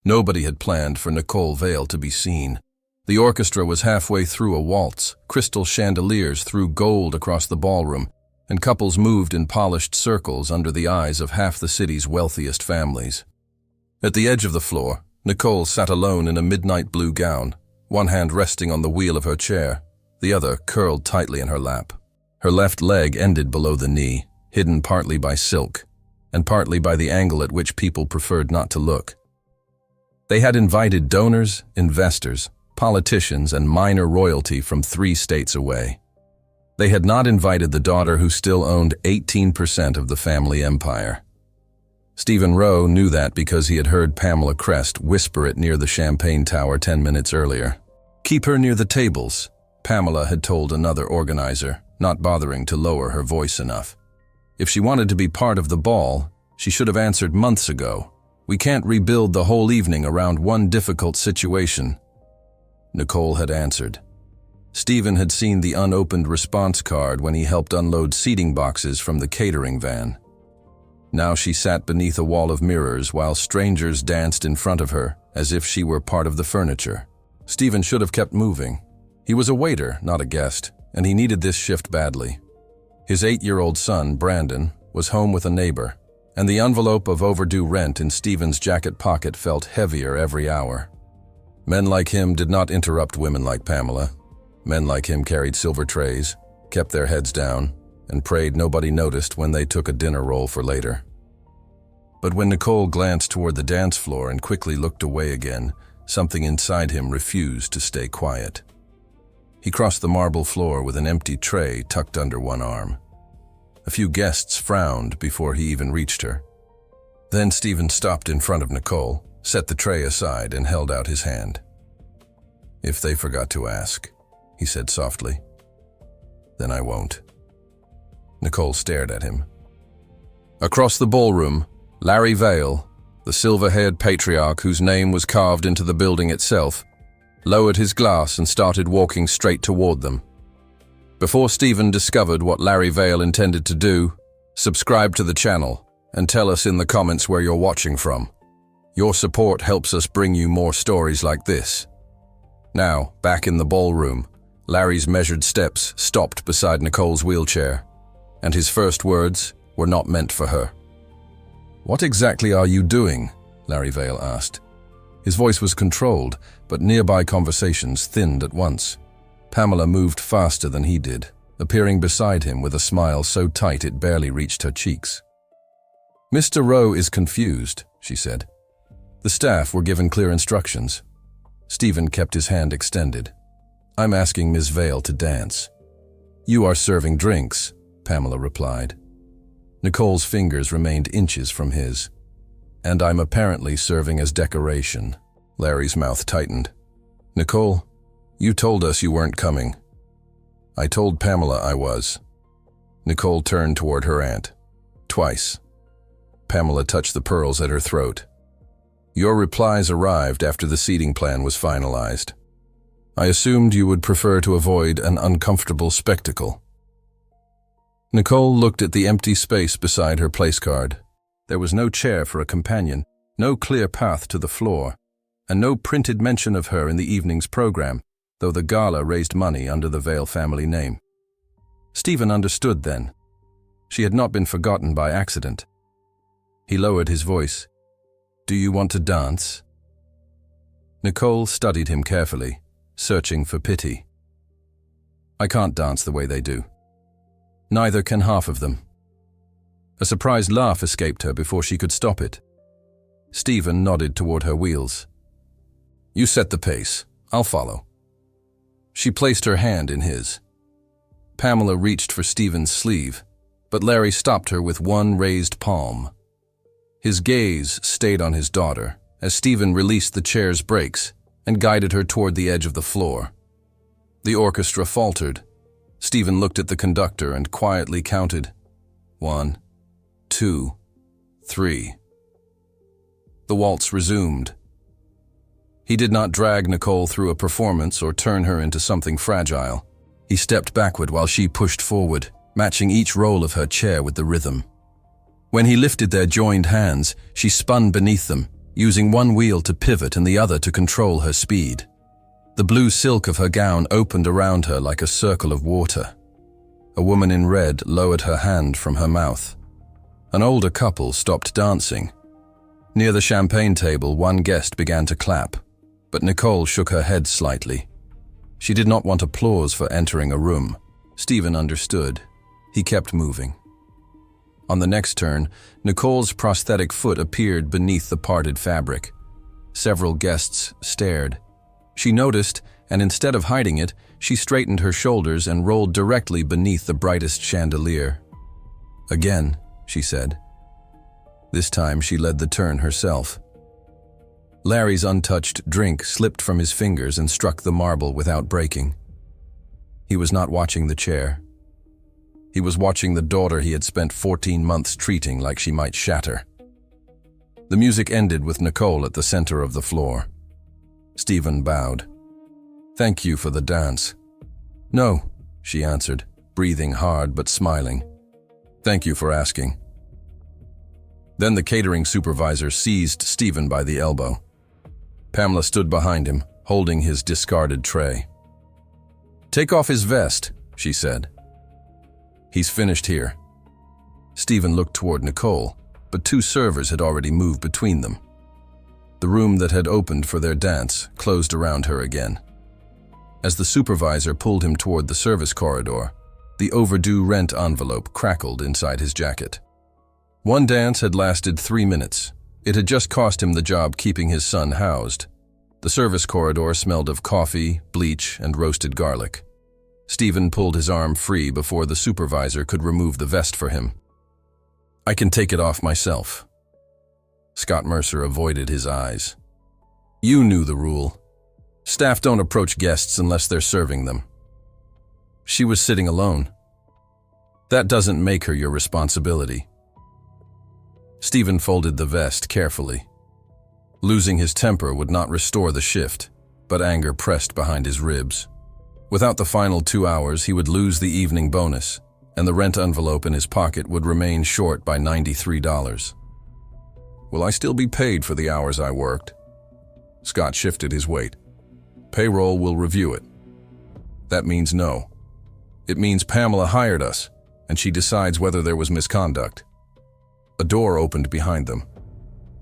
Nobody had planned for Nicole Vale to be seen. The orchestra was halfway through a waltz, crystal chandeliers threw gold across the ballroom, and couples moved in polished circles under the eyes of half the city's wealthiest families. At the edge of the floor, Nicole sat alone in a midnight blue gown, one hand resting on the wheel of her chair, the other curled tightly in her lap. Her left leg ended below the knee, hidden partly by silk, and partly by the angle at which people preferred not to look. They had invited donors, investors, politicians, and minor royalty from 3 states away. They had not invited the daughter who still owned 18% of the family empire. Stephen Rowe knew that because he had heard Pamela Crest whisper it near the champagne tower 10 minutes earlier. "Keep her near the tables," Pamela had told another organizer, not bothering to lower her voice enough. If she wanted to be part of the ball, she should have answered months ago. "We can't rebuild the whole evening around one difficult situation." Nicole had answered. Stephen had seen the unopened response card when he helped unload seating boxes from the catering van. Now she sat beneath a wall of mirrors while strangers danced in front of her as if she were part of the furniture. Stephen should have kept moving. He was a waiter, not a guest, and he needed this shift badly. His 8-year-old son, Brandon, was home with a neighbor, and the envelope of overdue rent in Stephen's jacket pocket felt heavier every hour. Men like him did not interrupt women like Pamela. Men like him carried silver trays, kept their heads down, and prayed nobody noticed when they took a dinner roll for later. But when Nicole glanced toward the dance floor and quickly looked away again, something inside him refused to stay quiet. He crossed the marble floor with an empty tray tucked under one arm. A few guests frowned before he even reached her. Then Stephen stopped in front of Nicole, set the tray aside, and held out his hand. "If they forgot to ask," he said softly, "then I won't." Nicole stared at him. Across the ballroom, Larry Vale, the silver-haired patriarch whose name was carved into the building itself, lowered his glass and started walking straight toward them. Before Stephen discovered what Larry Vale intended to do, subscribe to the channel and tell us in the comments where you're watching from. Your support helps us bring you more stories like this. Now, back in the ballroom, Larry's measured steps stopped beside Nicole's wheelchair, and his first words were not meant for her. "What exactly are you doing?" Larry Vale asked. His voice was controlled, but nearby conversations thinned at once. Pamela moved faster than he did, appearing beside him with a smile so tight it barely reached her cheeks. "Mr. Rowe is confused," she said. The staff were given clear instructions. Stephen kept his hand extended. "I'm asking Ms. Vale to dance." "You are serving drinks," Pamela replied. Nicole's fingers remained inches from his. "And I'm apparently serving as decoration." Larry's mouth tightened. "Nicole, you told us you weren't coming." "I told Pamela I was." Nicole turned toward her aunt. "Twice." Pamela touched the pearls at her throat. "Your replies arrived after the seating plan was finalized. I assumed you would prefer to avoid an uncomfortable spectacle." Nicole looked at the empty space beside her place card. There was no chair for a companion, no clear path to the floor, and no printed mention of her in the evening's program, though the gala raised money under the Vale family name. Stephen understood then. She had not been forgotten by accident. He lowered his voice. "Do you want to dance?" Nicole studied him carefully, searching for pity. "I can't dance the way they do. Neither can half of them." A surprised laugh escaped her before she could stop it. Stephen nodded toward her wheels. "You set the pace. I'll follow." She placed her hand in his. Pamela reached for Stephen's sleeve, but Larry stopped her with one raised palm. His gaze stayed on his daughter as Stephen released the chair's brakes and guided her toward the edge of the floor. The orchestra faltered. Stephen looked at the conductor and quietly counted. 1, 2, 3. The waltz resumed. He did not drag Nicole through a performance or turn her into something fragile. He stepped backward while she pushed forward, matching each roll of her chair with the rhythm. When he lifted their joined hands, she spun beneath them, using one wheel to pivot and the other to control her speed. The blue silk of her gown opened around her like a circle of water. A woman in red lowered her hand from her mouth. An older couple stopped dancing. Near the champagne table, one guest began to clap, but Nicole shook her head slightly. She did not want applause for entering a room. Stephen understood. He kept moving. On the next turn, Nicole's prosthetic foot appeared beneath the parted fabric. Several guests stared. She noticed, and instead of hiding it, she straightened her shoulders and rolled directly beneath the brightest chandelier. "Again," she said. This time she led the turn herself. Larry's untouched drink slipped from his fingers and struck the marble without breaking. He was not watching the chair. He was watching the daughter he had spent 14 months treating like she might shatter. The music ended with Nicole at the center of the floor. Stephen bowed. "Thank you for the dance." "No," she answered, breathing hard but smiling. "Thank you for asking." Then the catering supervisor seized Stephen by the elbow. Pamela stood behind him, holding his discarded tray. "Take off his vest," she said. "He's finished here." Stephen looked toward Nicole, but two servers had already moved between them. The room that had opened for their dance closed around her again. As the supervisor pulled him toward the service corridor, the overdue rent envelope crackled inside his jacket. One dance had lasted 3 minutes. It had just cost him the job keeping his son housed. The service corridor smelled of coffee, bleach, and roasted garlic. Stephen pulled his arm free before the supervisor could remove the vest for him. "I can take it off myself." Scott Mercer avoided his eyes. "You knew the rule. Staff don't approach guests unless they're serving them." She was sitting alone. "That doesn't make her your responsibility." Stephen folded the vest carefully. Losing his temper would not restore the shift, but anger pressed behind his ribs. Without the final 2 hours, he would lose the evening bonus, and the rent envelope in his pocket would remain short by $93. "Will I still be paid for the hours I worked?" Scott shifted his weight. "Payroll will review it." "That means no. It means Pamela hired us, and she decides whether there was misconduct." A door opened behind them.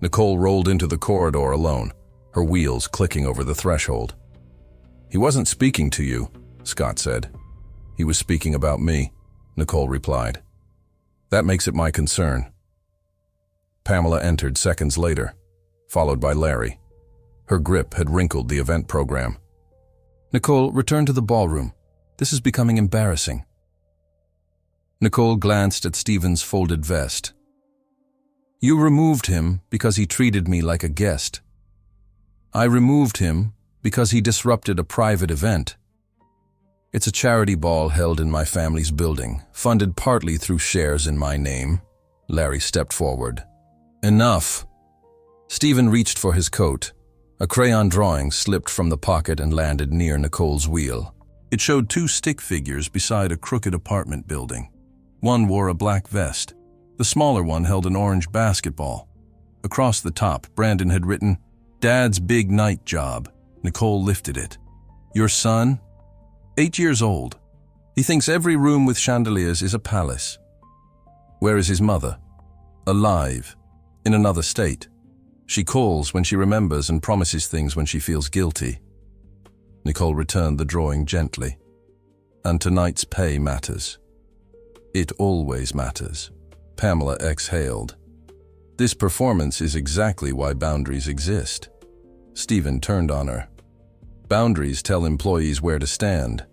Nicole rolled into the corridor alone, her wheels clicking over the threshold. "He wasn't speaking to you," Scott said. "He was speaking about me," Nicole replied. "That makes it my concern." Pamela entered seconds later, followed by Larry. Her grip had wrinkled the event program. "Nicole, return to the ballroom. This is becoming embarrassing." Nicole glanced at Stephen's folded vest. "You removed him because he treated me like a guest. I removed him because he disrupted a private event. It's a charity ball held in my family's building, funded partly through shares in my name." Larry stepped forward. "Enough." Stephen reached for his coat. A crayon drawing slipped from the pocket and landed near Nicole's wheel. It showed 2 stick figures beside a crooked apartment building. One wore a black vest. The smaller one held an orange basketball. Across the top, Brandon had written, "Dad's big night job." Nicole lifted it. "Your son? 8 years old. He thinks every room with chandeliers is a palace." "Where is his mother?" "Alive. In another state. She calls when she remembers and promises things when she feels guilty." Nicole returned the drawing gently. "And tonight's pay matters." "It always matters." Pamela exhaled. "This performance is exactly why boundaries exist." Stephen turned on her. "Boundaries tell employees where to stand.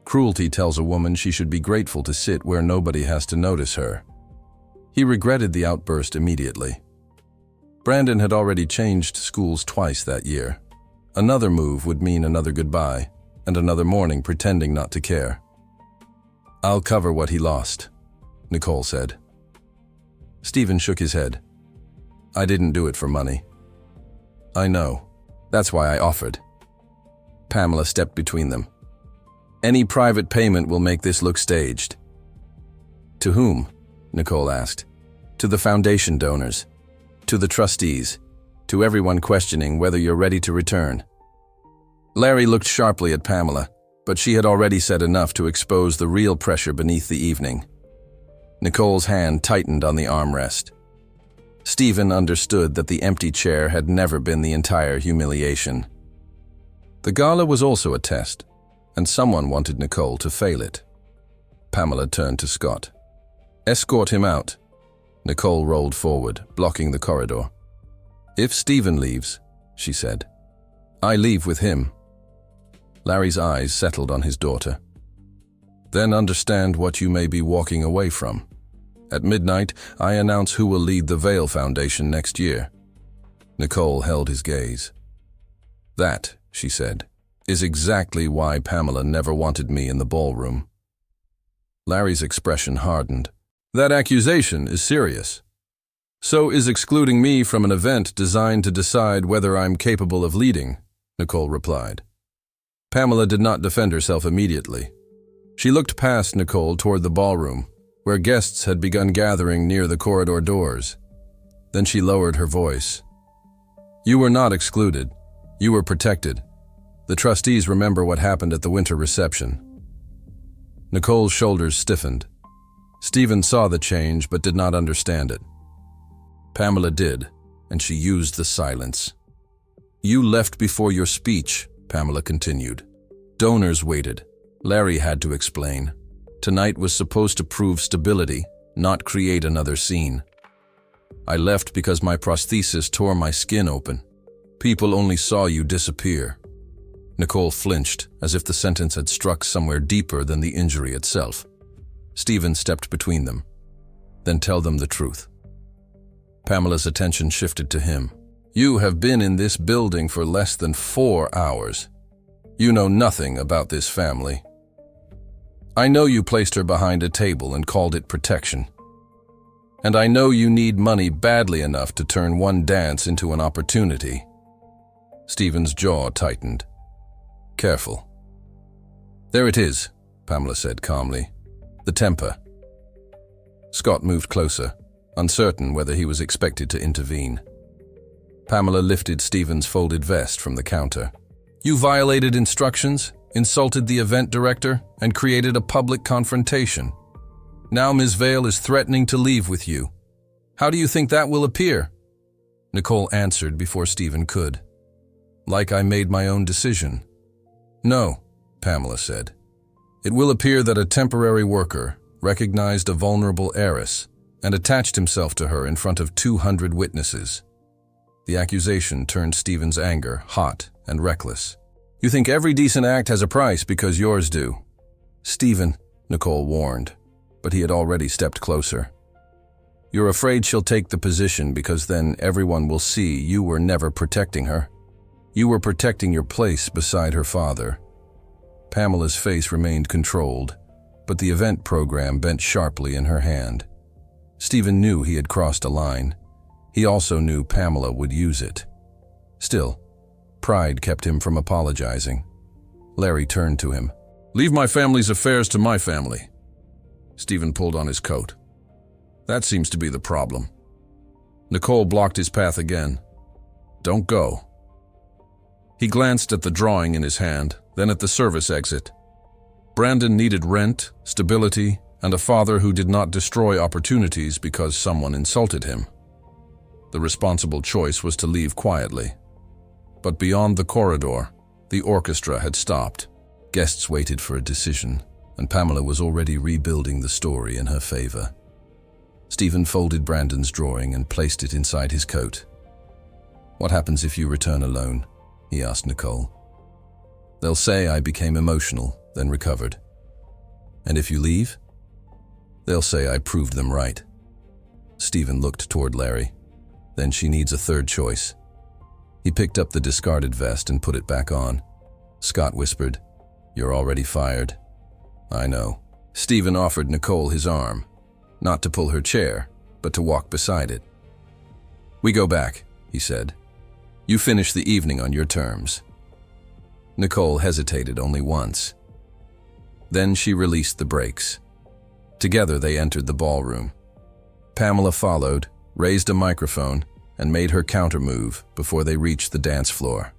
Cruelty tells a woman she should be grateful to sit where nobody has to notice her." He regretted the outburst immediately. Brandon had already changed schools twice that year. Another move would mean another goodbye, and another morning pretending not to care. "I'll cover what he lost," Nicole said. Stephen shook his head. "I didn't do it for money." "I know. That's why I offered." Pamela stepped between them. "Any private payment will make this look staged." "To whom?" Nicole asked. "To the foundation donors. To the trustees. to everyone questioning whether you're ready to return." Larry looked sharply at Pamela, but she had already said enough to expose the real pressure beneath the evening. Nicole's hand tightened on the armrest. Stephen understood that the empty chair had never been the entire humiliation. The gala was also a test, and someone wanted Nicole to fail it. Pamela turned to Scott. "Escort him out." Nicole rolled forward, blocking the corridor. "If Stephen leaves," she said, "I leave with him." Larry's eyes settled on his daughter. "Then understand what you may be walking away from. At midnight, I announce who will lead the Veil Foundation next year." Nicole held his gaze. "That," she said, "is exactly why Pamela never wanted me in the ballroom." Larry's expression hardened. "That accusation is serious. So is excluding me from an event designed to decide whether I'm capable of leading," Nicole replied. Pamela did not defend herself immediately. She looked past Nicole toward the ballroom, where guests had begun gathering near the corridor doors. Then she lowered her voice. "You were not excluded. You were protected. The trustees remember what happened at the winter reception." Nicole's shoulders stiffened. Stephen saw the change but did not understand it. Pamela did, and she used the silence. "You left before your speech," Pamela continued. "Donors waited. Larry had to explain. Tonight was supposed to prove stability, not create another scene. I left because my prosthesis tore my skin open. People only saw you disappear." Nicole flinched, as if the sentence had struck somewhere deeper than the injury itself. Stephen stepped between them. "Then tell them the truth." Pamela's attention shifted to him. "You have been in this building for less than 4 hours. You know nothing about this family. I know you placed her behind a table and called it protection. And I know you need money badly enough to turn one dance into an opportunity." Stephen's jaw tightened. "Careful." "There it is," Pamela said calmly. "The temper." Scott moved closer, uncertain whether he was expected to intervene. Pamela lifted Stephen's folded vest from the counter. "You violated instructions, insulted the event director, and created a public confrontation. Now Ms. Vale is threatening to leave with you. How do you think that will appear?" Nicole answered before Stephen could. "Like I made my own decision." "No," Pamela said. "It will appear that a temporary worker recognized a vulnerable heiress and attached himself to her in front of 200 witnesses." The accusation turned Stephen's anger hot and reckless. "You think every decent act has a price because yours do." "Stephen," Nicole warned, but he had already stepped closer. "You're afraid she'll take the position because then everyone will see you were never protecting her. You were protecting your place beside her father." Pamela's face remained controlled, but the event program bent sharply in her hand. Stephen knew he had crossed a line. He also knew Pamela would use it. Still, pride kept him from apologizing. Larry turned to him. "Leave my family's affairs to my family." Stephen pulled on his coat. "That seems to be the problem." Nicole blocked his path again. "Don't go." He glanced at the drawing in his hand, then at the service exit. Brandon needed rent, stability, and a father who did not destroy opportunities because someone insulted him. The responsible choice was to leave quietly. But beyond the corridor, the orchestra had stopped. Guests waited for a decision, and Pamela was already rebuilding the story in her favor. Stephen folded Brandon's drawing and placed it inside his coat. "What happens if you return alone?" he asked Nicole. "They'll say I became emotional, then recovered. And if you leave? They'll say I proved them right." Stephen looked toward Larry. "Then she needs a third choice." He picked up the discarded vest and put it back on. Scott whispered, "You're already fired." "I know." Stephen offered Nicole his arm, not to pull her chair, but to walk beside it. "We go back," he said. "You finish the evening on your terms." Nicole hesitated only once. Then she released the brakes. Together they entered the ballroom. Pamela followed, raised a microphone, and made her countermove before they reached the dance floor.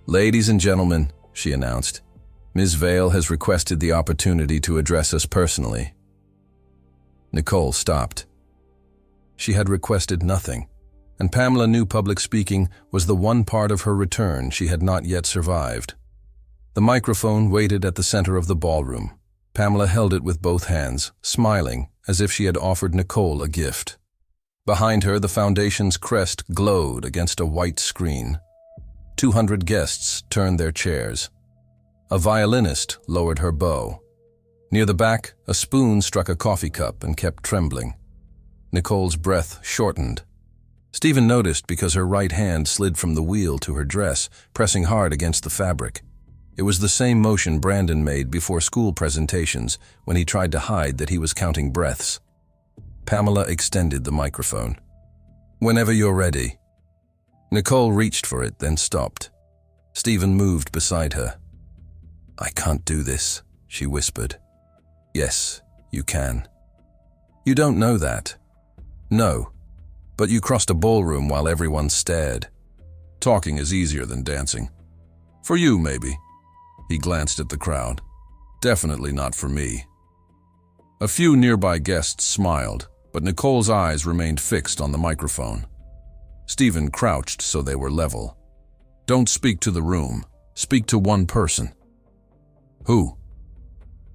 "Ladies and gentlemen," she announced, "Ms. Vale has requested the opportunity to address us personally." Nicole stopped. She had requested nothing, and Pamela knew public speaking was the one part of her return she had not yet survived. The microphone waited at the center of the ballroom. Pamela held it with both hands, smiling as if she had offered Nicole a gift. Behind her, the foundation's crest glowed against a white screen. 200 guests turned their chairs. A violinist lowered her bow. Near the back, a spoon struck a coffee cup and kept trembling. Nicole's breath shortened. Stephen noticed because her right hand slid from the wheel to her dress, pressing hard against the fabric. It was the same motion Brandon made before school presentations when he tried to hide that he was counting breaths. Pamela extended the microphone. "Whenever you're ready." Nicole reached for it, then stopped. Stephen moved beside her. "I can't do this," she whispered. "Yes, you can." "You don't know that." "No, but you crossed a ballroom while everyone stared. Talking is easier than dancing. For you, maybe." He glanced at the crowd. "Definitely not for me." A few nearby guests smiled, but Nicole's eyes remained fixed on the microphone. Stephen crouched so they were level. "Don't speak to the room. Speak to one person." "Who?"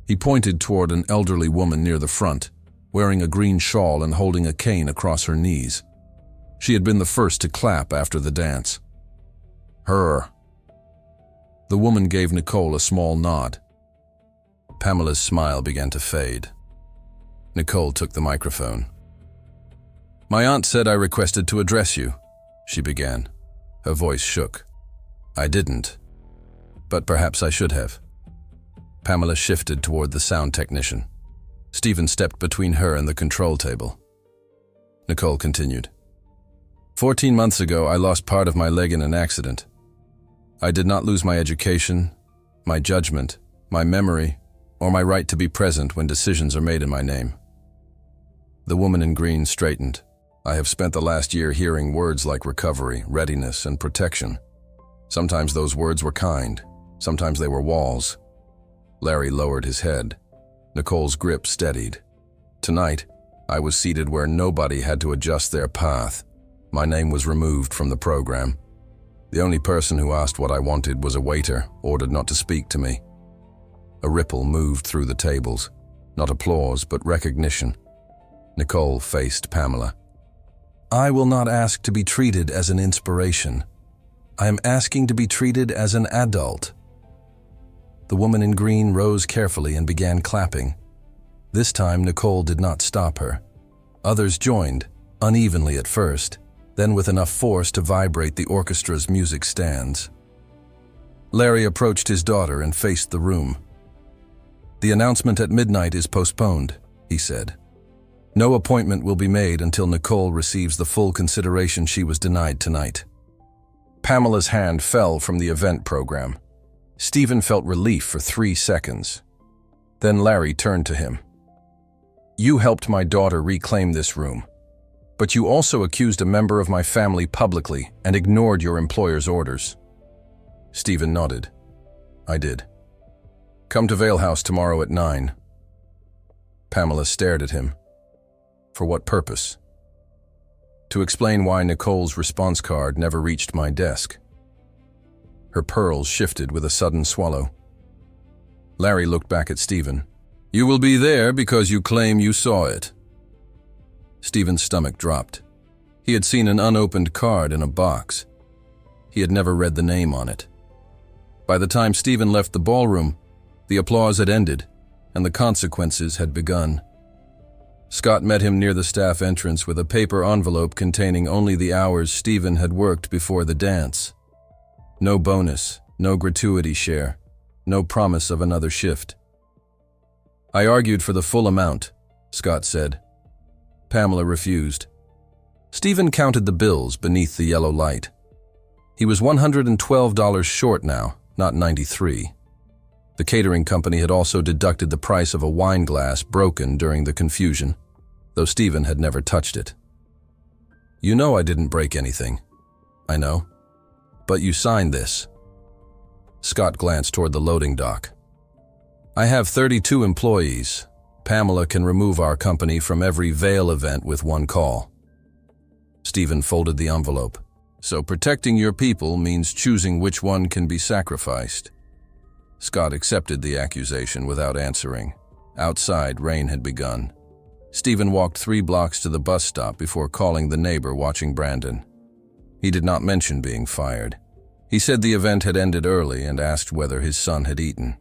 He pointed toward an elderly woman near the front, wearing a green shawl and holding a cane across her knees. She had been the first to clap after the dance. "Her." The woman gave Nicole a small nod. Pamela's smile began to fade. Nicole took the microphone. "My aunt said I requested to address you," she began. Her voice shook. "I didn't, but perhaps I should have." Pamela shifted toward the sound technician. Stephen stepped between her and the control table. Nicole continued. 14 months ago, I lost part of my leg in an accident. I did not lose my education, my judgment, my memory, or my right to be present when decisions are made in my name. The woman in green straightened. "I have spent the last year hearing words like recovery, readiness, and protection. Sometimes those words were kind, sometimes they were walls." Larry lowered his head. Nicole's grip steadied. "Tonight, I was seated where nobody had to adjust their path. My name was removed from the program. The only person who asked what I wanted was a waiter, ordered not to speak to me." A ripple moved through the tables. Not applause, but recognition. Nicole faced Pamela. "I will not ask to be treated as an inspiration. I am asking to be treated as an adult." The woman in green rose carefully and began clapping. This time, Nicole did not stop her. Others joined, unevenly at first, then with enough force to vibrate the orchestra's music stands. Larry approached his daughter and faced the room. "The announcement at midnight is postponed," he said. "No appointment will be made until Nicole receives the full consideration she was denied tonight." Pamela's hand fell from the event program. Stephen felt relief for 3 seconds. Then Larry turned to him. "You helped my daughter reclaim this room, but you also accused a member of my family publicly and ignored your employer's orders." Stephen nodded. "I did. Come to Vale House tomorrow at 9. Pamela stared at him. "For what purpose?" "To explain why Nicole's response card never reached my desk." Her pearls shifted with a sudden swallow. Larry looked back at Stephen. "You will be there because you claim you saw it." Stephen's stomach dropped. He had seen an unopened card in a box. He had never read the name on it. By the time Stephen left the ballroom, the applause had ended, and the consequences had begun. Scott met him near the staff entrance with a paper envelope containing only the hours Stephen had worked before the dance. No bonus, no gratuity share, no promise of another shift. "I argued for the full amount," Scott said. Pamela refused. Stephen counted the bills beneath the yellow light. He was $112 short now, not $93. The catering company had also deducted the price of a wine glass broken during the confusion, though Stephen had never touched it. You know I didn't break anything. I know. But you signed this. Scott glanced toward the loading dock. I have 32 employees. Pamela can remove our company from every Vale event with one call. Stephen folded the envelope. So protecting your people means choosing which one can be sacrificed. Scott accepted the accusation without answering. Outside, rain had begun. Stephen walked 3 blocks to the bus stop before calling the neighbor watching Brandon. He did not mention being fired. He said the event had ended early and asked whether his son had eaten.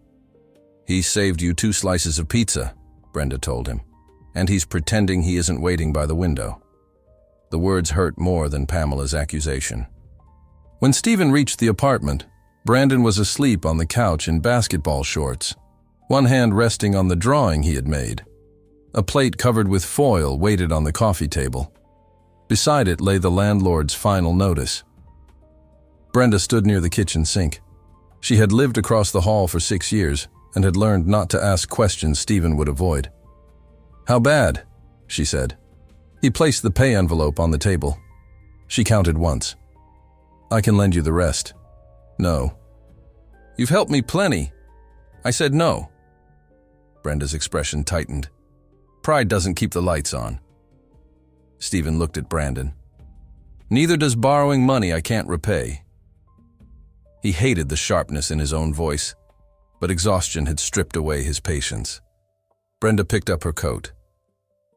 He saved you 2 slices of pizza, Brenda told him, and he's pretending he isn't waiting by the window. The words hurt more than Pamela's accusation. When Stephen reached the apartment, Brandon was asleep on the couch in basketball shorts, one hand resting on the drawing he had made. A plate covered with foil waited on the coffee table. Beside it lay the landlord's final notice. Brenda stood near the kitchen sink. She had lived across the hall for 6 years and had learned not to ask questions Stephen would avoid. How bad? She said. He placed the pay envelope on the table. She counted once. I can lend you the rest. No. You've helped me plenty. I said no. Brenda's expression tightened. Pride doesn't keep the lights on. Stephen looked at Brandon. Neither does borrowing money I can't repay. He hated the sharpness in his own voice, but exhaustion had stripped away his patience. Brenda picked up her coat.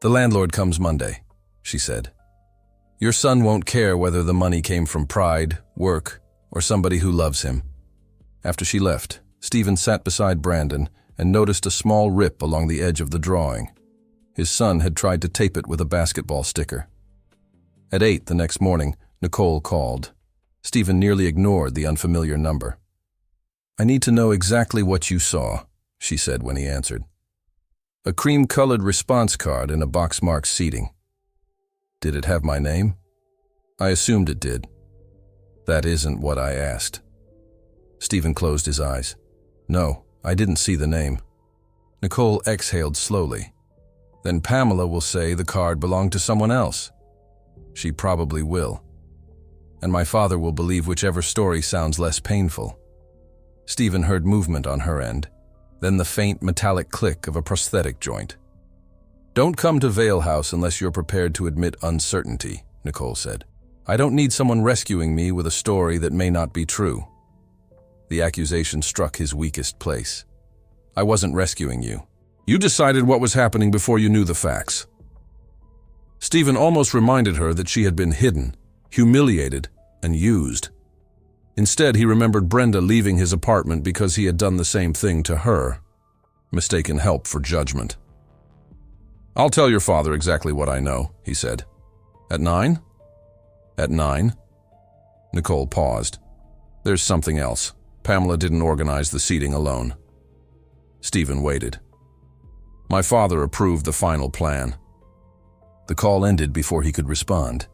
The landlord comes Monday, she said. Your son won't care whether the money came from pride, work, or somebody who loves him. After she left, Stephen sat beside Brandon and noticed a small rip along the edge of the drawing. His son had tried to tape it with a basketball sticker. At 8 the next morning, Nicole called. Stephen nearly ignored the unfamiliar number. I need to know exactly what you saw, she said when he answered. A cream-colored response card in a box marked seating. Did it have my name? I assumed it did. That isn't what I asked. Stephen closed his eyes. No, I didn't see the name. Nicole exhaled slowly. Then Pamela will say the card belonged to someone else. She probably will. And my father will believe whichever story sounds less painful. Stephen heard movement on her end, then the faint metallic click of a prosthetic joint. Don't come to Vale House unless you're prepared to admit uncertainty, Nicole said. I don't need someone rescuing me with a story that may not be true. The accusation struck his weakest place. I wasn't rescuing you. You decided what was happening before you knew the facts. Stephen almost reminded her that she had been hidden, humiliated, and used. Instead, he remembered Brenda leaving his apartment because he had done the same thing to her. Mistaken help for judgment. I'll tell your father exactly what I know, he said. At 9? At 9? Nicole paused. There's something else. Pamela didn't organize the seating alone. Stephen waited. My father approved the final plan. The call ended before he could respond.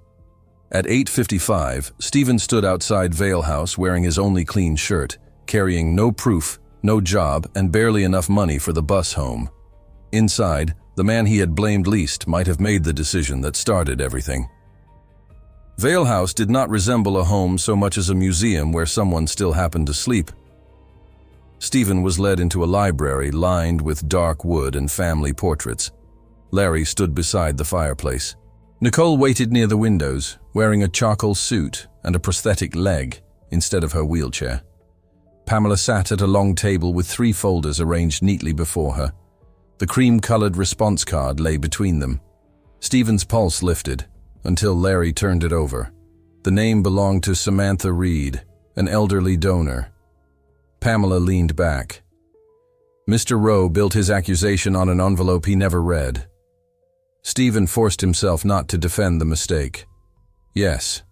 At 8:55, Stephen stood outside Vale House wearing his only clean shirt, carrying no proof, no job, and barely enough money for the bus home. Inside, the man he had blamed least might have made the decision that started everything. Vale House did not resemble a home so much as a museum where someone still happened to sleep. Stephen was led into a library lined with dark wood and family portraits. Larry stood beside the fireplace. Nicole waited near the windows, wearing a charcoal suit and a prosthetic leg instead of her wheelchair. Pamela sat at a long table with 3 folders arranged neatly before her. The cream-colored response card lay between them. Stephen's pulse lifted until Larry turned it over. The name belonged to Samantha Reed, an elderly donor. Pamela leaned back. Mr. Rowe built his accusation on an envelope he never read. Stephen forced himself not to defend the mistake. Yes.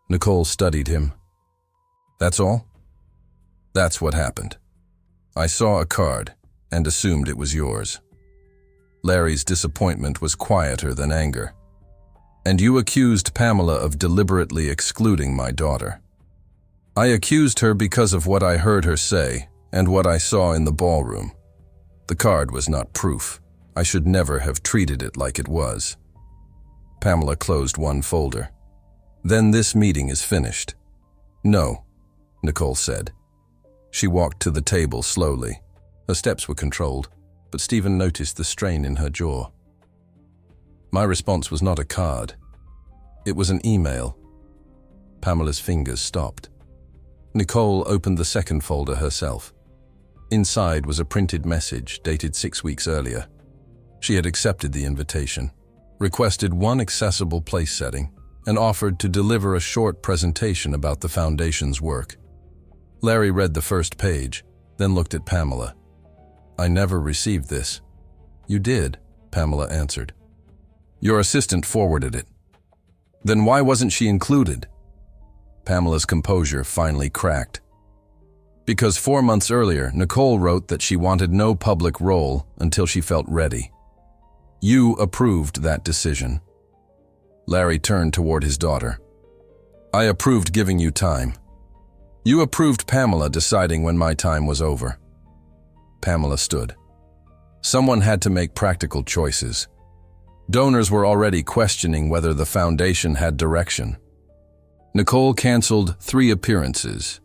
Nicole studied him. That's all? That's what happened. I saw a card and assumed it was yours. Larry's disappointment was quieter than anger. And you accused Pamela of deliberately excluding my daughter. I accused her because of what I heard her say and what I saw in the ballroom. The card was not proof. I should never have treated it like it was. Pamela closed one folder. Then this meeting is finished. No, Nicole said. She walked to the table slowly. Her steps were controlled, but Stephen noticed the strain in her jaw. My response was not a card. It was an email. Pamela's fingers stopped. Nicole opened the second folder herself. Inside was a printed message dated 6 weeks earlier. She had accepted the invitation, requested one accessible place setting, and offered to deliver a short presentation about the Foundation's work. Larry read the first page, then looked at Pamela. "I never received this." "You did," Pamela answered. "Your assistant forwarded it." "Then why wasn't she included?" Pamela's composure finally cracked. "Because 4 months earlier, Nicole wrote that she wanted no public role until she felt ready. You approved that decision." Larry turned toward his daughter. "I approved giving you time. You approved Pamela deciding when my time was over." Pamela stood. Someone had to make practical choices. Donors were already questioning whether the Foundation had direction. Nicole canceled 3 appearances.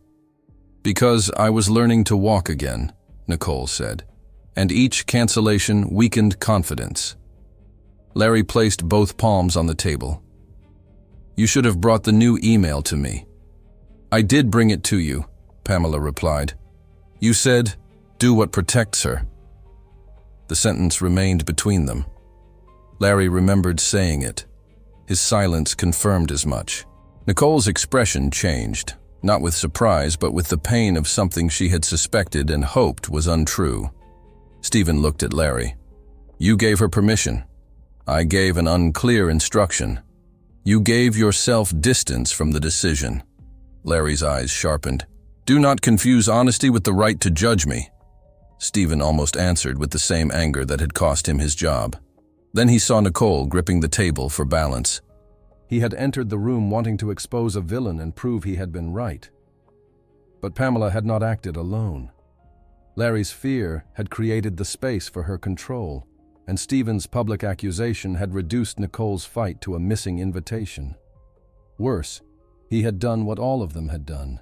"Because I was learning to walk again," Nicole said, "and each cancellation weakened confidence." Larry placed both palms on the table. "You should have brought the new email to me." "I did bring it to you," Pamela replied. "You said, 'Do what protects her.'" The sentence remained between them. Larry remembered saying it. His silence confirmed as much. Nicole's expression changed, not with surprise, but with the pain of something she had suspected and hoped was untrue. Stephen looked at Larry. "You gave her permission. I gave an unclear instruction. You gave yourself distance from the decision." Larry's eyes sharpened. "Do not confuse honesty with the right to judge me." Stephen almost answered with the same anger that had cost him his job. Then he saw Nicole gripping the table for balance. He had entered the room wanting to expose a villain and prove he had been right. But Pamela had not acted alone. Larry's fear had created the space for her control, and Stephen's public accusation had reduced Nicole's fight to a missing invitation. Worse, he had done what all of them had done.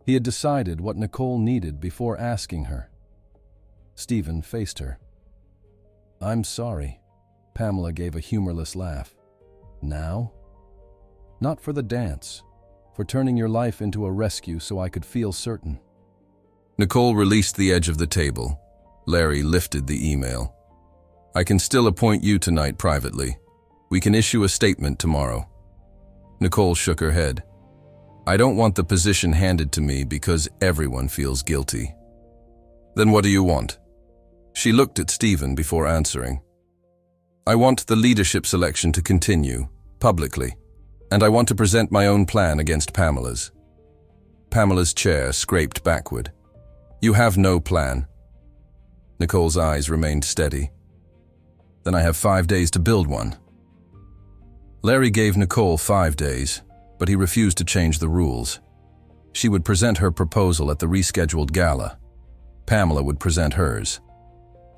He had decided what Nicole needed before asking her. Stephen faced her. "I'm sorry," Pamela gave a humorless laugh. "Now?" "Not for the dance, for turning your life into a rescue so I could feel certain." Nicole released the edge of the table. Larry lifted the email. "I can still appoint you tonight privately. We can issue a statement tomorrow." Nicole shook her head. "I don't want the position handed to me because everyone feels guilty." "Then what do you want?" She looked at Stephen before answering. "I want the leadership selection to continue, publicly, and I want to present my own plan against Pamela's." Pamela's chair scraped backward. "You have no plan." Nicole's eyes remained steady. "Then I have 5 days to build one." Larry gave Nicole 5 days, but he refused to change the rules. She would present her proposal at the rescheduled gala. Pamela would present hers.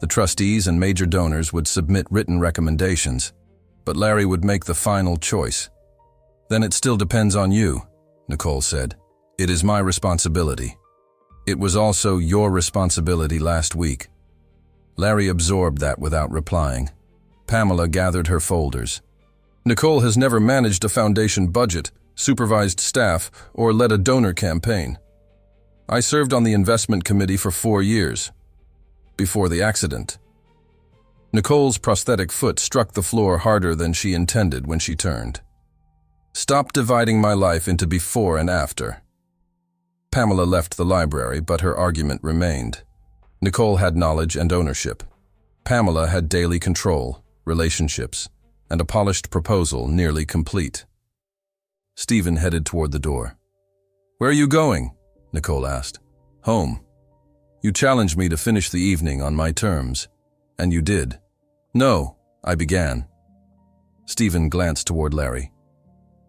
The trustees and major donors would submit written recommendations, but Larry would make the final choice. "Then it still depends on you," Nicole said. "It is my responsibility." "It was also your responsibility last week." Larry absorbed that without replying. Pamela gathered her folders. "Nicole has never managed a foundation budget, supervised staff, or led a donor campaign. I served on the investment committee for 4 years. Before the accident." Nicole's prosthetic foot struck the floor harder than she intended when she turned. "Stop dividing my life into before and after." Pamela left the library, but her argument remained. Nicole had knowledge and ownership. Pamela had daily control, relationships, and a polished proposal nearly complete. Stephen headed toward the door. "Where are you going?" Nicole asked. "Home. You challenged me to finish the evening on my terms, and you did." "No," I began. Stephen glanced toward Larry.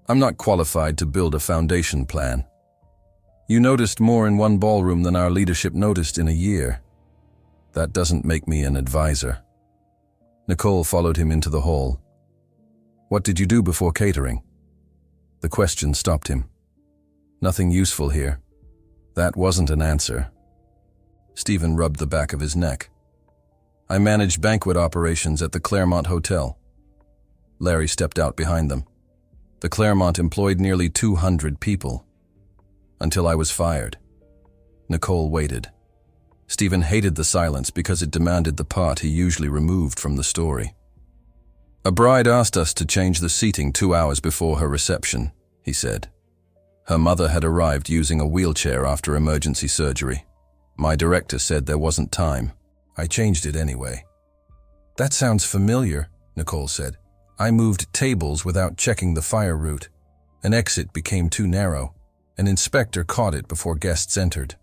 "I'm not qualified to build a foundation plan. You noticed more in one ballroom than our leadership noticed in a year. That doesn't make me an advisor." Nicole followed him into the hall. "What did you do before catering?" The question stopped him. Nothing useful here. That wasn't an answer. Stephen rubbed the back of his neck. I managed banquet operations at the Claremont Hotel. Larry stepped out behind them. The Claremont employed nearly 200 people. Until I was fired. Nicole waited. Stephen hated the silence because it demanded the part he usually removed from the story. A bride asked us to change the seating 2 hours before her reception, he said. Her mother had arrived using a wheelchair after emergency surgery. My director said there wasn't time. I changed it anyway. That sounds familiar, Nicole said. I moved tables without checking the fire route. An exit became too narrow. An inspector caught it before guests entered.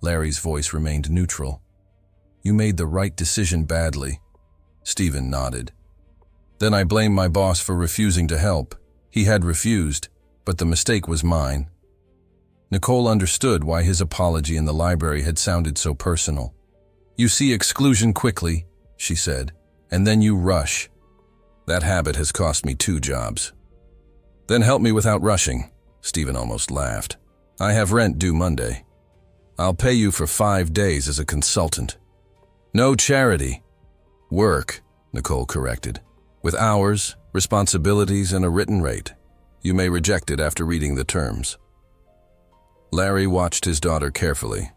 Larry's voice remained neutral. You made the right decision badly. Stephen nodded. Then I blamed my boss for refusing to help. He had refused, but the mistake was mine. Nicole understood why his apology in the library had sounded so personal. You see exclusion quickly, she said, and then you rush. That habit has cost me 2 jobs. Then help me without rushing, Stephen almost laughed. I have rent due Monday. I'll pay you for 5 days as a consultant. No charity. Work, Nicole corrected. With hours, responsibilities, and a written rate. You may reject it after reading the terms. Larry watched his daughter carefully.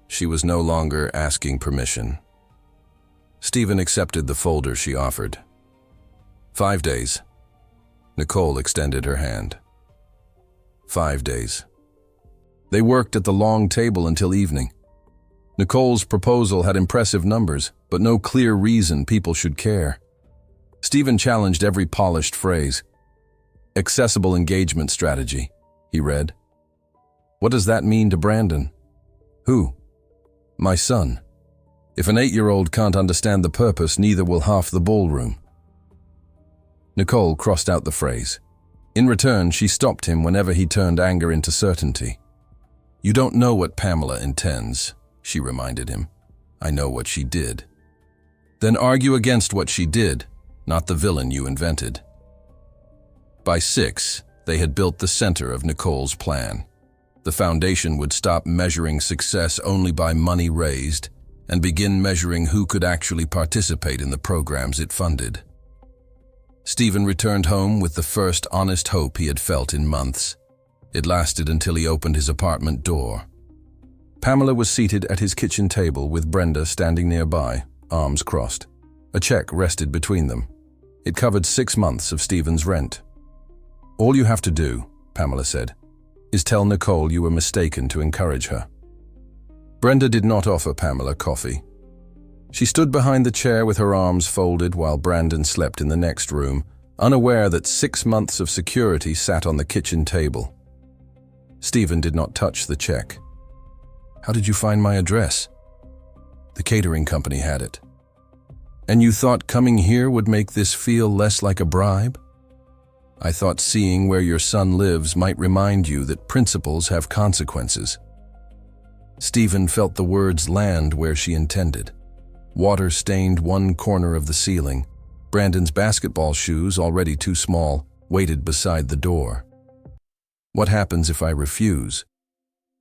She was no longer asking permission. Stephen accepted the folder she offered. 5 days. Nicole extended her hand. 5 days. They worked at the long table until evening. Nicole's proposal had impressive numbers, but no clear reason people should care. Stephen challenged every polished phrase. Accessible engagement strategy, he read. What does that mean to Brandon? Who? My son. If an 8-year-old can't understand the purpose, neither will half the ballroom. Nicole crossed out the phrase. In return, she stopped him whenever he turned anger into certainty. You don't know what Pamela intends, she reminded him. I know what she did. Then argue against what she did, not the villain you invented. By 6, they had built the center of Nicole's plan. The foundation would stop measuring success only by money raised and begin measuring who could actually participate in the programs it funded. Stephen returned home with the first honest hope he had felt in months. It lasted until he opened his apartment door. Pamela was seated at his kitchen table with Brenda standing nearby, arms crossed. A check rested between them. It covered 6 months of Stephen's rent. All you have to do, Pamela said, is tell Nicole you were mistaken to encourage her. Brenda did not offer Pamela coffee. She stood behind the chair with her arms folded while Brandon slept in the next room, unaware that 6 months of security sat on the kitchen table. Stephen did not touch the check. How did you find my address? The catering company had it. And you thought coming here would make this feel less like a bribe? I thought seeing where your son lives might remind you that principles have consequences. Stephen felt the words land where she intended. Water stained one corner of the ceiling. Brandon's basketball shoes, already too small, waited beside the door. What happens if I refuse?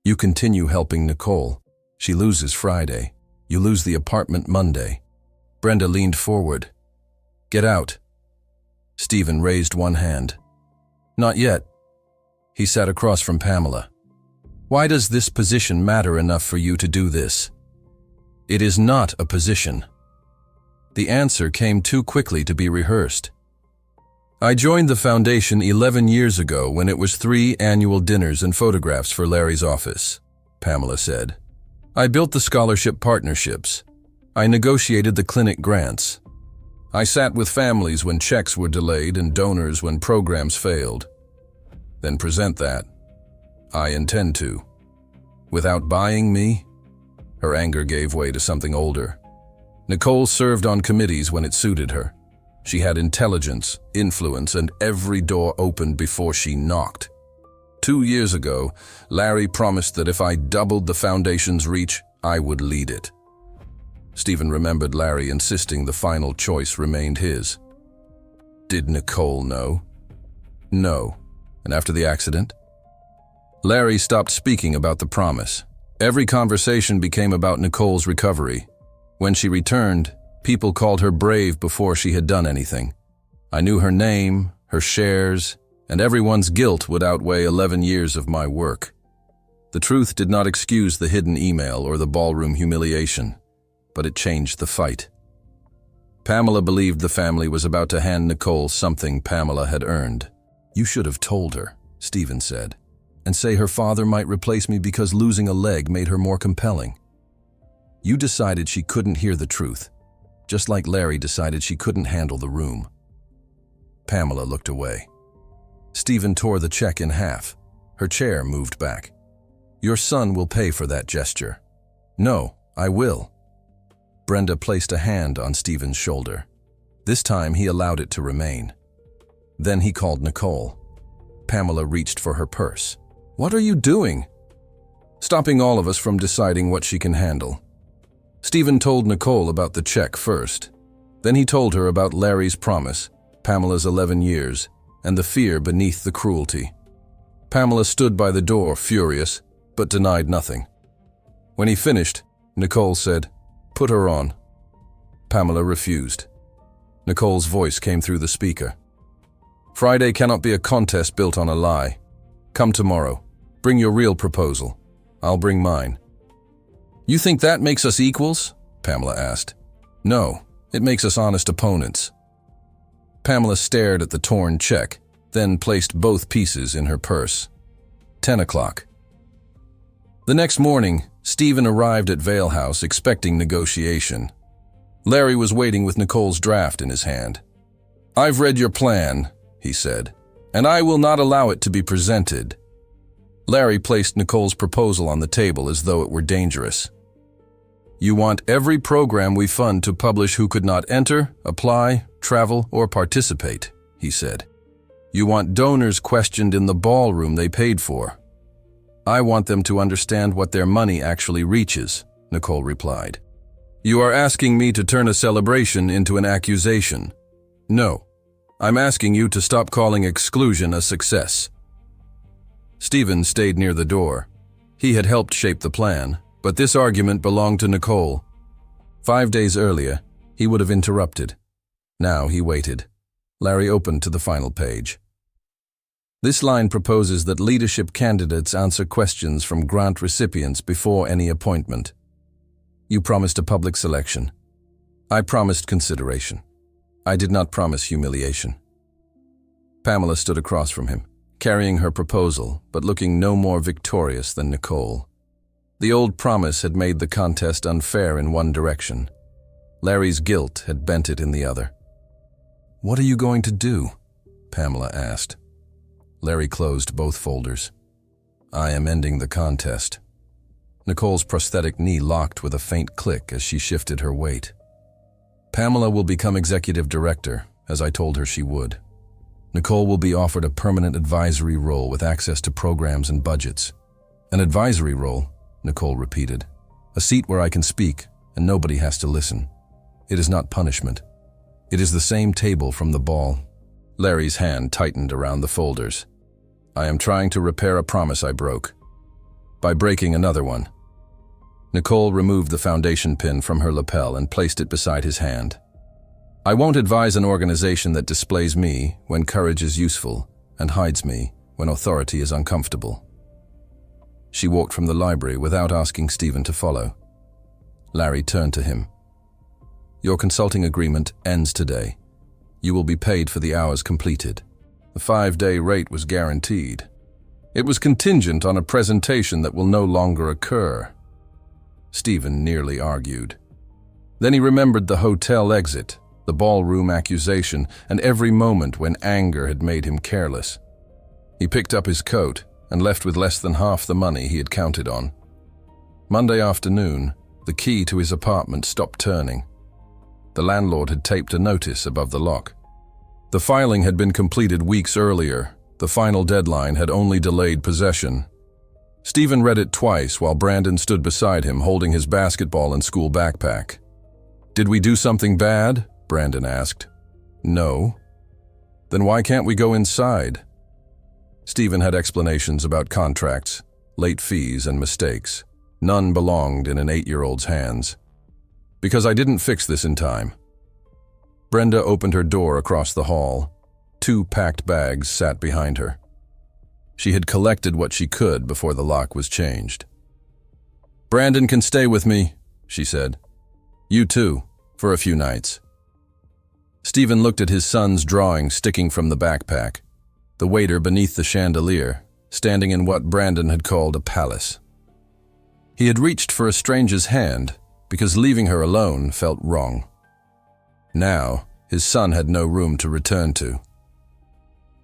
You continue helping Nicole. She loses Friday. You lose the apartment Monday. Brenda leaned forward. Get out. Stephen raised one hand. Not yet. He sat across from Pamela. Why does this position matter enough for you to do this? It is not a position. The answer came too quickly to be rehearsed. I joined the foundation 11 years ago when it was 3 annual dinners and photographs for Larry's office, Pamela said. I built the scholarship partnerships. I negotiated the clinic grants. I sat with families when checks were delayed and donors when programs failed. Then present that. I intend to. Without buying me? Her anger gave way to something older. Nicole served on committees when it suited her. She had intelligence, influence, and every door opened before she knocked. 2 years ago, Larry promised that if I doubled the foundation's reach, I would lead it. Stephen remembered Larry insisting the final choice remained his. Did Nicole know? No. And after the accident? Larry stopped speaking about the promise. Every conversation became about Nicole's recovery. When she returned, people called her brave before she had done anything. I knew her name, her shares, and everyone's guilt would outweigh 11 years of my work. The truth did not excuse the hidden email or the ballroom humiliation, but it changed the fight. Pamela believed the family was about to hand Nicole something Pamela had earned. "You should have told her," Stephen said, "and say her father might replace me because losing a leg made her more compelling. You decided she couldn't hear the truth, just like Larry decided she couldn't handle the room." Pamela looked away. Stephen tore the check in half. Her chair moved back. "Your son will pay for that gesture." "No, I will." Brenda placed a hand on Stephen's shoulder. This time he allowed it to remain. Then he called Nicole. Pamela reached for her purse. "What are you doing?" "Stopping all of us from deciding what she can handle." Stephen told Nicole about the check first. Then he told her about Larry's promise, Pamela's 11 years, and the fear beneath the cruelty. Pamela stood by the door, furious, but denied nothing. When he finished, Nicole said, "Put her on." Pamela refused. Nicole's voice came through the speaker. "Friday cannot be a contest built on a lie. Come tomorrow. Bring your real proposal. I'll bring mine." "You think that makes us equals?" Pamela asked. "No, it makes us honest opponents." Pamela stared at the torn check, then placed both pieces in her purse. 10 o'clock. The next morning, Stephen arrived at Vale House expecting negotiation. Larry was waiting with Nicole's draft in his hand. "I've read your plan," he said, "and I will not allow it to be presented." Larry placed Nicole's proposal on the table as though it were dangerous. "You want every program we fund to publish who could not enter, apply, travel, or participate," he said. "You want donors questioned in the ballroom they paid for." "I want them to understand what their money actually reaches," Nicole replied. "You are asking me to turn a celebration into an accusation." "No, I'm asking you to stop calling exclusion a success." Stephen stayed near the door. He had helped shape the plan, but this argument belonged to Nicole. 5 days earlier, he would have interrupted. Now he waited. Larry opened to the final page. This line proposes that leadership candidates answer questions from grant recipients before any appointment. You promised a public selection. I promised consideration. I did not promise humiliation. Pamela stood across from him, carrying her proposal, but looking no more victorious than Nicole. The old promise had made the contest unfair in one direction. Larry's guilt had bent it in the other. "What are you going to do?" Pamela asked. Larry closed both folders. "I am ending the contest." Nicole's prosthetic knee locked with a faint click as she shifted her weight. "Pamela will become executive director, as I told her she would. Nicole will be offered a permanent advisory role with access to programs and budgets." "An advisory role?" Nicole repeated. "A seat where I can speak and nobody has to listen. It is not punishment. It is the same table from the ball." Larry's hand tightened around the folders. "I am trying to repair a promise I broke by breaking another one." Nicole removed the foundation pin from her lapel and placed it beside his hand. "I won't advise an organization that displays me when courage is useful and hides me when authority is uncomfortable." She walked from the library without asking Stephen to follow. Larry turned to him. "Your consulting agreement ends today. You will be paid for the hours completed. The 5-day rate was guaranteed. It was contingent on a presentation that will no longer occur." Stephen nearly argued. Then he remembered the hotel exit, the ballroom accusation, and every moment when anger had made him careless. He picked up his coat and left with less than half the money he had counted on. Monday afternoon, the key to his apartment stopped turning. The landlord had taped a notice above the lock. The filing had been completed weeks earlier. The final deadline had only delayed possession. Stephen read it twice while Brandon stood beside him holding his basketball and school backpack. "Did we do something bad?" Brandon asked. "No." "Then why can't we go inside?" Stephen had explanations about contracts, late fees, and mistakes. None belonged in an 8-year-old's hands. Because I didn't fix this in time. Brenda opened her door across the hall. 2 packed bags sat behind her. She had collected what she could before the lock was changed. "Brandon can stay with me," she said. "You too, for a few nights." Stephen looked at his son's drawing sticking from the backpack, the waiter beneath the chandelier, standing in what Brandon had called a palace. He had reached for a stranger's hand because leaving her alone felt wrong. Now, his son had no room to return to.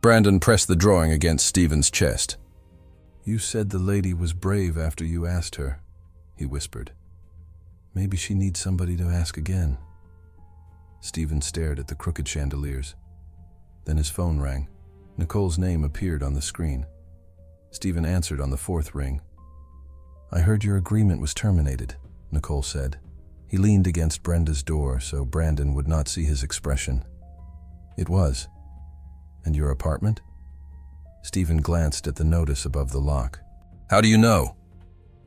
Brandon pressed the drawing against Stephen's chest. "You said the lady was brave after you asked her," he whispered. "Maybe she needs somebody to ask again." Stephen stared at the crooked chandeliers. Then his phone rang. Nicole's name appeared on the screen. Stephen answered on the 4th ring. "I heard your agreement was terminated," Nicole said. He leaned against Brenda's door so Brandon would not see his expression. "It was. And your apartment?" Stephen glanced at the notice above the lock. "How do you know?"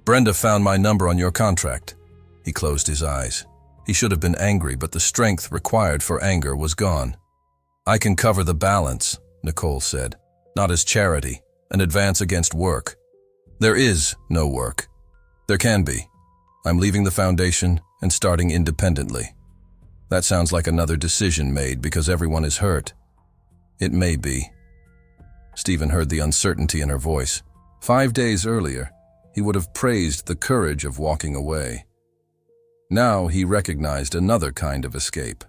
"Brenda found my number on your contract." He closed his eyes. He should have been angry, but the strength required for anger was gone. "I can cover the balance," Nicole said. "Not as charity, an advance against work. There is no work. There can be. I'm leaving the foundation and starting independently." That sounds like another decision made because everyone is hurt. It may be. Stephen heard the uncertainty in her voice. 5 days earlier, he would have praised the courage of walking away. Now he recognized another kind of escape.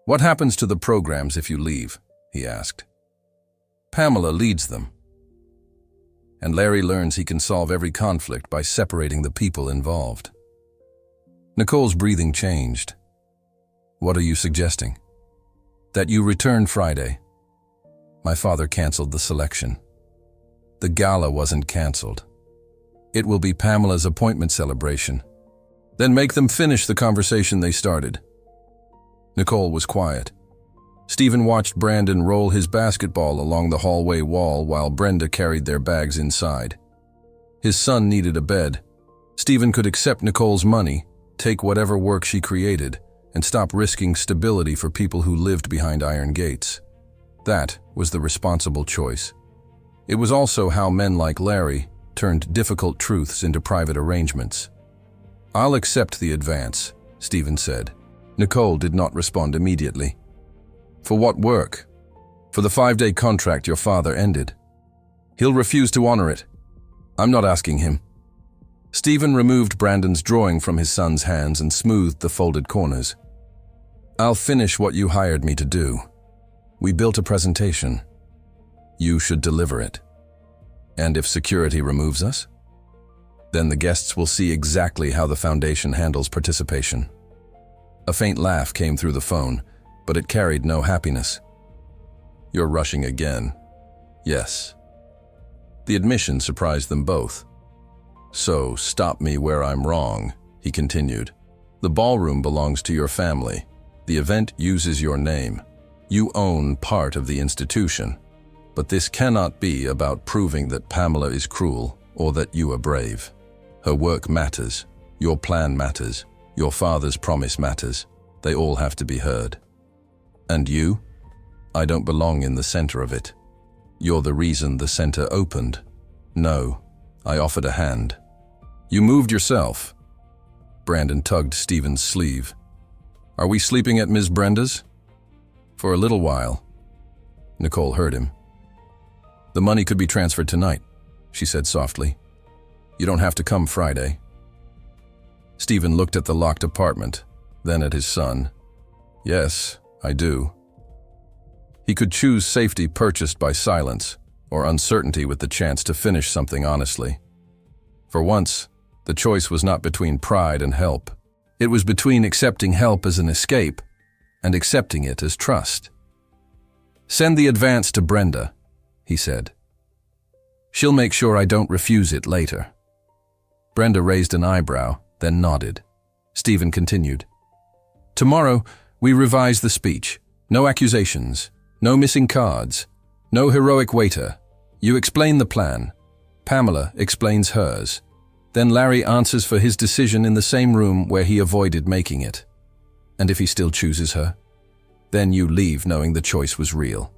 "What happens to the programs if you leave?" he asked. "Pamela leads them. And Larry learns he can solve every conflict by separating the people involved." Nicole's breathing changed. "What are you suggesting?" "That you return Friday." My father canceled the selection. The gala wasn't canceled. It will be Pamela's appointment celebration. Then make them finish the conversation they started. Nicole was quiet. Stephen watched Brandon roll his basketball along the hallway wall while Brenda carried their bags inside. His son needed a bed. Stephen could accept Nicole's money, take whatever work she created, and stop risking stability for people who lived behind iron gates. That was the responsible choice. It was also how men like Larry turned difficult truths into private arrangements. "I'll accept the advance," Stephen said. Nicole did not respond immediately. "For what work?" "For the 5-day contract your father ended." "He'll refuse to honor it." "I'm not asking him." Stephen removed Brandon's drawing from his son's hands and smoothed the folded corners. "I'll finish what you hired me to do. We built a presentation. You should deliver it. And if security removes us? Then the guests will see exactly how the foundation handles participation." A faint laugh came through the phone, but it carried no happiness. "You're rushing again." "Yes." The admission surprised them both. "So, stop me where I'm wrong," he continued. "The ballroom belongs to your family. The event uses your name. You own part of the institution. But this cannot be about proving that Pamela is cruel or that you are brave. Her work matters. Your plan matters. Your father's promise matters. They all have to be heard. And you? I don't belong in the center of it. You're the reason the center opened. No, I offered a hand. You moved yourself." Brandon tugged Stephen's sleeve. "Are we sleeping at Ms. Brenda's?" "For a little while." Nicole heard him. "The money could be transferred tonight," she said softly. "You don't have to come Friday." Stephen looked at the locked apartment, then at his son. "Yes, I do." He could choose safety purchased by silence, or uncertainty with the chance to finish something honestly. For once, the choice was not between pride and help. It was between accepting help as an escape and accepting it as trust. "Send the advance to Brenda," he said. "She'll make sure I don't refuse it later." Brenda raised an eyebrow, then nodded. Stephen continued. "Tomorrow, we revise the speech. No accusations, no missing cards, no heroic waiter, You explain the plan. Pamela explains hers. Then Larry answers for his decision in the same room where he avoided making it. And if he still chooses her? Then you leave knowing the choice was real.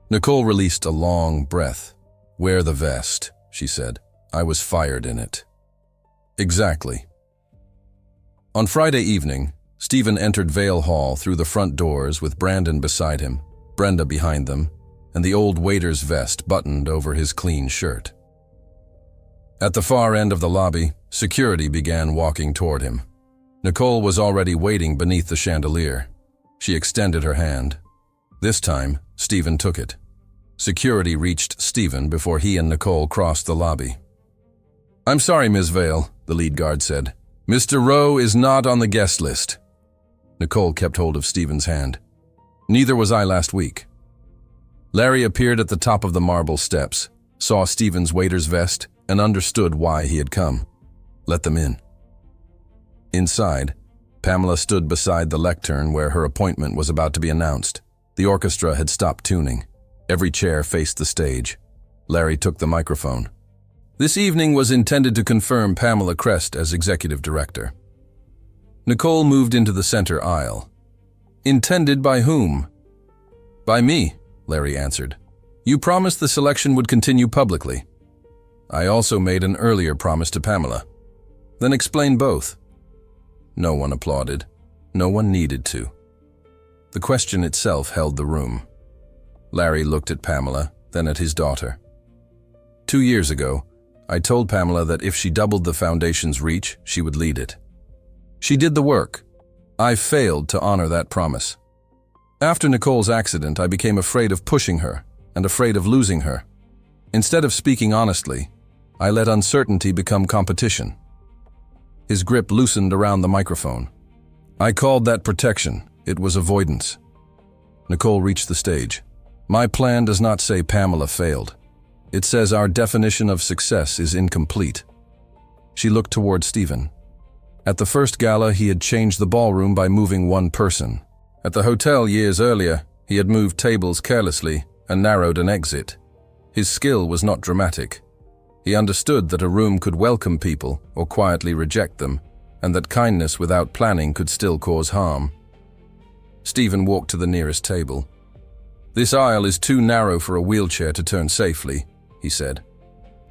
Nicole released a long breath. Wear the vest, she said. I was fired in it. Exactly. On Friday evening, Stephen entered Vale Hall through the front doors with Brandon beside him, Brenda behind them, and the old waiter's vest buttoned over his clean shirt. At the far end of the lobby, security began walking toward him. Nicole was already waiting beneath the chandelier. She extended her hand. This time, Stephen took it. Security reached Stephen before he and Nicole crossed the lobby. I'm sorry, Ms. Vale, the lead guard said. Mr. Rowe is not on the guest list. Nicole kept hold of Stephen's hand. Neither was I last week. Larry appeared at the top of the marble steps, saw Stephen's waiter's vest, and understood why he had come. Let them in. Inside, Pamela stood beside the lectern where her appointment was about to be announced. The orchestra had stopped tuning. Every chair faced the stage. Larry took the microphone. This evening was intended to confirm Pamela Crest as executive director. Nicole moved into the center aisle. Intended by whom? By me, Larry answered. You promised the selection would continue publicly. I also made an earlier promise to Pamela. Then explain both. No one applauded. No one needed to. The question itself held the room. Larry looked at Pamela, then at his daughter. 2 years ago, I told Pamela that if she doubled the foundation's reach, she would lead it. She did the work. I failed to honor that promise. After Nicole's accident, I became afraid of pushing her and afraid of losing her. Instead of speaking honestly, I let uncertainty become competition. His grip loosened around the microphone. I called that protection. It was avoidance. Nicole reached the stage. My plan does not say Pamela failed. It says our definition of success is incomplete. She looked toward Stephen. At the first gala, he had changed the ballroom by moving one person. At the hotel years earlier, he had moved tables carelessly and narrowed an exit. His skill was not dramatic. He understood that a room could welcome people or quietly reject them, and that kindness without planning could still cause harm. Stephen walked to the nearest table. This aisle is too narrow for a wheelchair to turn safely, he said.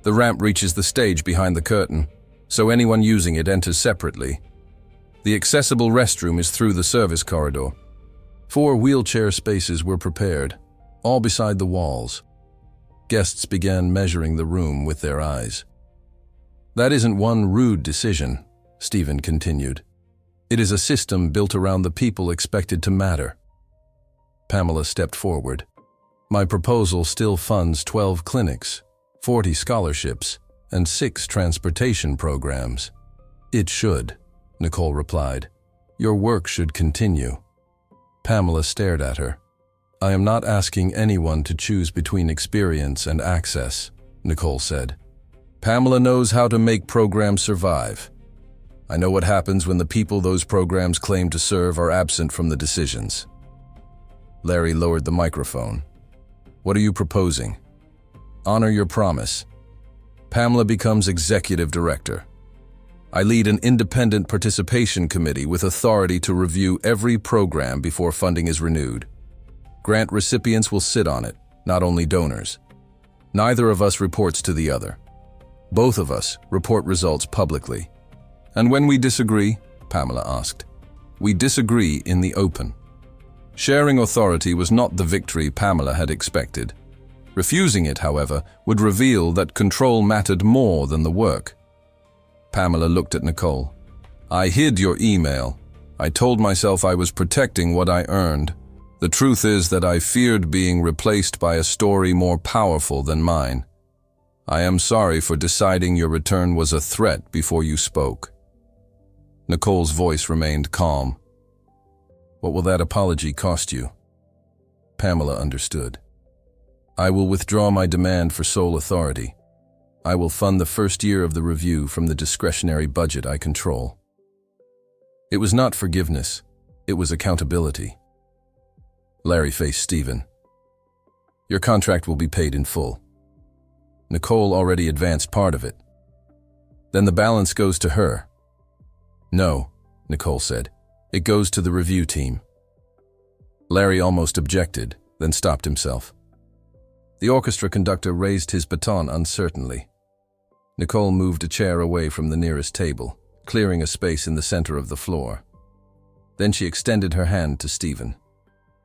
The ramp reaches the stage behind the curtain, so anyone using it enters separately. The accessible restroom is through the service corridor. 4 wheelchair spaces were prepared, all beside the walls. Guests began measuring the room with their eyes. That isn't one rude decision, Stephen continued. It is a system built around the people expected to matter. Pamela stepped forward. My proposal still funds 12 clinics, 40 scholarships, and 6 transportation programs. It should, Nicole replied. Your work should continue. Pamela stared at her. I am not asking anyone to choose between experience and access, Nicole said. Pamela knows how to make programs survive. I know what happens when the people those programs claim to serve are absent from the decisions. Larry lowered the microphone. What are you proposing? Honor your promise. Pamela becomes executive director. I lead an independent participation committee with authority to review every program before funding is renewed. Grant recipients will sit on it, not only donors. Neither of us reports to the other. Both of us report results publicly. And when we disagree, Pamela asked, we disagree in the open. Sharing authority was not the victory Pamela had expected. Refusing it, however, would reveal that control mattered more than the work. Pamela looked at Nicole. I hid your email. I told myself I was protecting what I earned. The truth is that I feared being replaced by a story more powerful than mine. I am sorry for deciding your return was a threat before you spoke. Nicole's voice remained calm. What will that apology cost you? Pamela understood. I will withdraw my demand for sole authority. I will fund the first year of the review from the discretionary budget I control. It was not forgiveness. It was accountability. Larry faced Stephen. Your contract will be paid in full. Nicole already advanced part of it. Then the balance goes to her. No, Nicole said. It goes to the review team. Larry almost objected, then stopped himself. The orchestra conductor raised his baton uncertainly. Nicole moved a chair away from the nearest table, clearing a space in the center of the floor. Then she extended her hand to Stephen.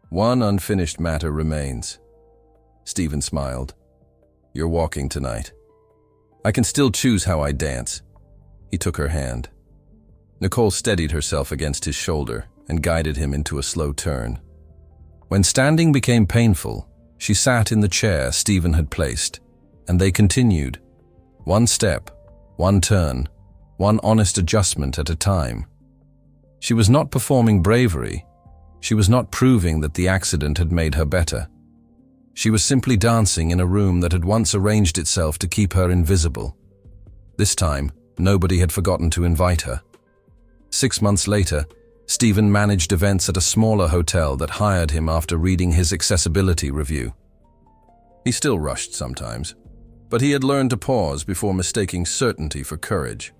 One unfinished matter remains. Stephen smiled. You're walking tonight. I can still choose how I dance. He took her hand. Nicole steadied herself against his shoulder and guided him into a slow turn. When standing became painful, she sat in the chair Stephen had placed, and they continued. One step, one turn, one honest adjustment at a time. She was not performing bravery. She was not proving that the accident had made her better. She was simply dancing in a room that had once arranged itself to keep her invisible. This time, nobody had forgotten to invite her. 6 months later, Stephen managed events at a smaller hotel that hired him after reading his accessibility review. He still rushed sometimes, but he had learned to pause before mistaking certainty for courage.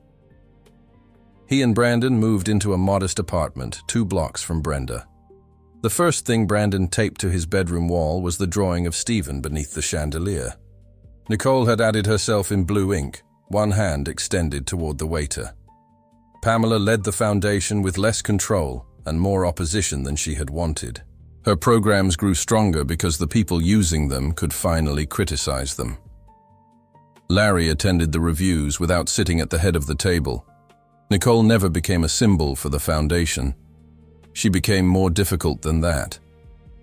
He and Brandon moved into a modest apartment 2 blocks from Brenda. The first thing Brandon taped to his bedroom wall was the drawing of Stephen beneath the chandelier. Nicole had added herself in blue ink, one hand extended toward the waiter. Pamela led the foundation with less control and more opposition than she had wanted. Her programs grew stronger because the people using them could finally criticize them. Larry attended the reviews without sitting at the head of the table. Nicole never became a symbol for the foundation. She became more difficult than that,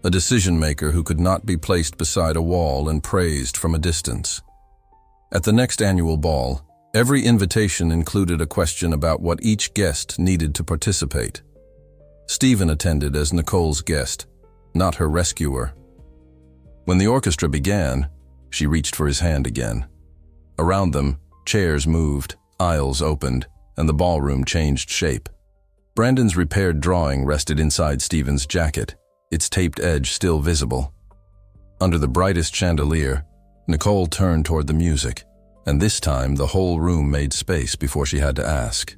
a decision-maker who could not be placed beside a wall and praised from a distance. At the next annual ball, every invitation included a question about what each guest needed to participate. Stephen attended as Nicole's guest, not her rescuer. When the orchestra began, she reached for his hand again. Around them, chairs moved, aisles opened, and the ballroom changed shape. Brandon's repaired drawing rested inside Stephen's jacket, its taped edge still visible. Under the brightest chandelier, Nicole turned toward the music, and this time the whole room made space before she had to ask.